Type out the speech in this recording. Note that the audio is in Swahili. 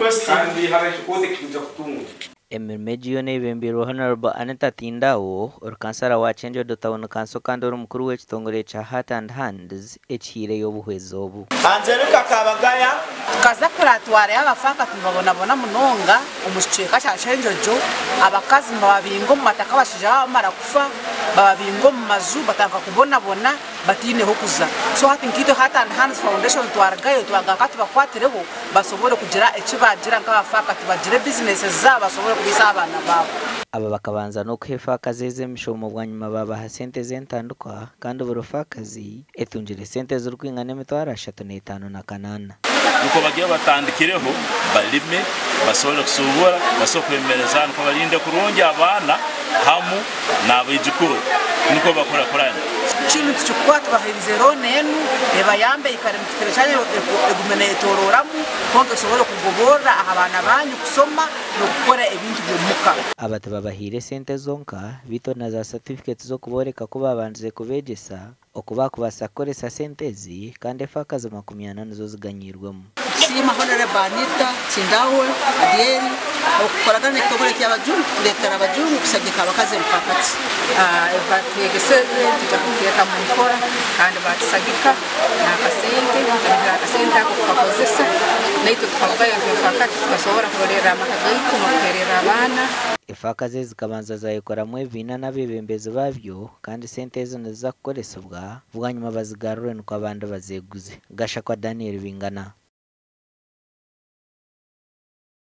kandi hari ikikote kikuja kutunga Emirmejiyo n'ebembero Honorable Anita Tindawo orukansara wa Kyenjo Town Council kandi ori mukuru w'ekitongore kya Heart and Hands ekihire y'obuhwezi obu Angelika Kabagaya kaza kuratwara y'abafaka tubabona munonga umushika cya Kyenjojo abakazi babingo mu mataka bashija bamara kufa babingo mu mazu batanga kubona batineho kuza so hati nkito Heart and Hands Foundation twaragayo twagakati bakwatireho basobore kugira ekibagira nk'abafaka tubagire business zabo basobore kubisa abana babo aba bakabanza no kwefakazi z'emishomo bwanyuma babaha sente z'entandukwa kandi burufakazi etungire sente z'urwingana emitwaro 35 na kanana nuko bagiye batandikireho balime basobora kusubura basokwemereza nuko barinde kurungi abana hamu nabijukuru nuko bakora korani kintu cyukwa tubahirize ronenu ebayambe ikare mukitero cyane egumene tororamu konge sobora kugobora abana banyu kusoma no gukora ibintu byomuka abate babahire sente zonka bito na za certificates zo kuboreka ko babanze kubegesa okuba kubasakoresa sentezi kandi fakaza 80 nizo ziganyirwamo sima honore banita Tindawe Adieri okukoragana n'ekitongole cy'abajungu kuletera abajungu kusagika abakazi mpakati bategeseze tujya mu nkora kandi batisagika nakasente ako tukakozesa naito tukabaye mpakati tukasobora kurera amakagaitu mukerera abana efakazi zikabanza zayikoramo evina n'abebembezi babyo kandi sente ezo nizakoresebwa bwanyuma bazigarure nuko abandi bazeguze gasha kwa Daniel Bingana